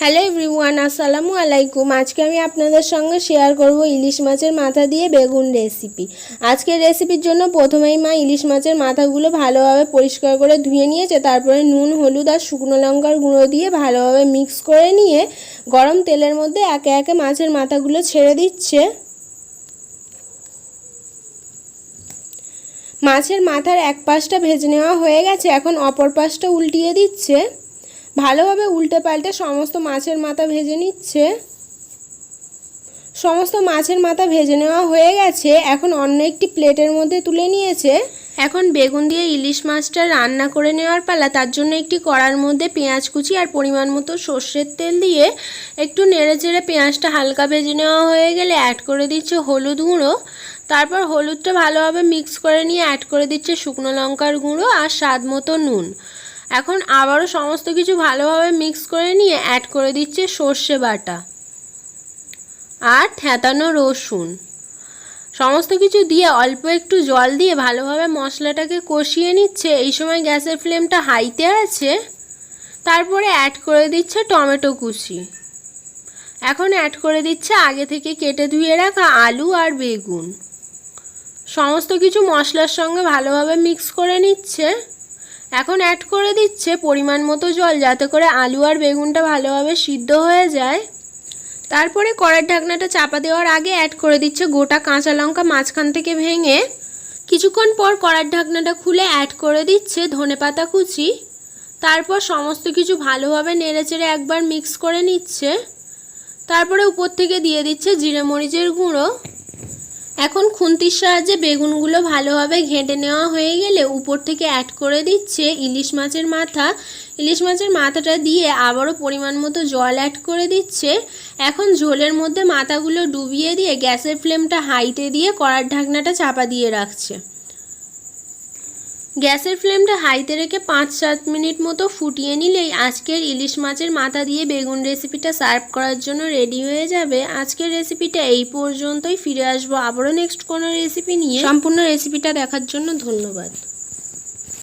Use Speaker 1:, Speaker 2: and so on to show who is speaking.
Speaker 1: Hello everyone, আসসালামু আলাইকুম। আজকে আমি আপনাদের সঙ্গে শেয়ার করব ইলিশ মাছের মাথা দিয়ে বেগুন রেসিপি। আজকের রেসিপির জন্য প্রথমেই মা ইলিশ মাছের মাথাগুলো ভালোভাবে পরিষ্কার করে ধুয়ে নিয়েছে। তারপরে নুন, হলুদ আর শুকনো লঙ্কার গুঁড়ো দিয়ে ভালোভাবে মিক্স করে নিয়ে গরম তেলের মধ্যে একে একে মাছের মাথাগুলো ছেড়ে দিচ্ছে। মাছের মাথার এক পাশটা ভেজে নেওয়া হয়ে গেছে, এখন অপর পাশটা উল্টিয়ে দিচ্ছে। ভালোভাবে উল্টে পাল্টে সমস্ত মাছের মাথা ভেজে নিচ্ছে। সমস্ত মাছের মাথা ভেজে নেওয়া হয়ে গেছে, এখন অন্য একটি প্লেটের মধ্যে তুলে নিয়েছে। এখন বেগুন দিয়ে ইলিশ মাছটা রান্না করে নেওয়ার পালা। তার জন্য একটি কড়ার মধ্যে পেঁয়াজ কুচি আর পরিমাণ মতো সর্ষের তেল দিয়ে একটু নেড়ে চেড়ে পেঁয়াজটা হালকা ভেজে নেওয়া হয়ে গেলে অ্যাড করে দিচ্ছে হলুদ গুঁড়ো। তারপর হলুদটা ভালোভাবে মিক্স করে নিয়ে অ্যাড করে দিচ্ছে শুকনো লঙ্কার গুঁড়ো আর স্বাদ মতো নুন। এখন আবারও সমস্ত কিছু ভালোভাবে মিক্স করে নিয়ে অ্যাড করে দিচ্ছে সর্ষে বাটা আর থেঁতানো রসুন। সমস্ত কিছু দিয়ে অল্প একটু জল দিয়ে ভালোভাবে মশলাটাকে কষিয়ে নিচ্ছে। এই সময় গ্যাসের ফ্লেমটা হাইতে আছে। তারপরে অ্যাড করে দিচ্ছে টমেটো কুচি। এখন অ্যাড করে দিচ্ছে আগে থেকে কেটে ধুয়ে রাখা আলু আর বেগুন। সমস্ত কিছু মশলার সঙ্গে ভালোভাবে মিক্স করে নিচ্ছে। এখন অ্যাড করে দিচ্ছে পরিমাণ মতো জল, যাতে করে আলু আর বেগুনটা ভালোভাবে সিদ্ধ হয়ে যায়। তারপরে কড়ার ঢাকনাটা চাপা দেওয়ার আগে অ্যাড করে দিচ্ছে গোটা কাঁচা লঙ্কা মাঝখান থেকে ভেঙে। কিছুক্ষণ পর কড়ার ঢাকনাটা খুলে অ্যাড করে দিচ্ছে ধনেপাতা কুচি। তারপর সমস্ত কিছু ভালোভাবে নেড়েচেড়ে একবার মিক্স করে নিচ্ছে। তারপরে উপর থেকে দিয়ে দিচ্ছে জিরে মরিচের গুঁড়ো। এখন খুন্তির সাহায্যে বেগুনগুলো ভালোভাবে ঘেঁটে নেওয়া হয়ে গেলে উপর থেকে অ্যাড করে দিচ্ছে ইলিশ মাছের মাথা। ইলিশ মাছের মাথাটা দিয়ে আবারও পরিমাণ মতো জল অ্যাড করে দিচ্ছে। এখন ঝোলের মধ্যে মাথাগুলো ডুবিয়ে দিয়ে গ্যাসের ফ্লেমটা হাইতে দিয়ে কড়ার ঢাকনাটা চাপা দিয়ে রাখছে। গ্যাসের ফ্লেমটা হাইতে রেখে 5-7 মিনিট মতো ফুটিয়ে নিলেই আজকের ইলিশ মাছের মাথা দিয়ে বেগুন রেসিপিটা সার্ভ করার জন্য রেডি হয়ে যাবে। আজকের রেসিপিটা এই পর্যন্তই। ফিরে আসবো আবারও নেক্সট কোনো রেসিপি নিয়ে। সম্পূর্ণ রেসিপিটা দেখার জন্য ধন্যবাদ।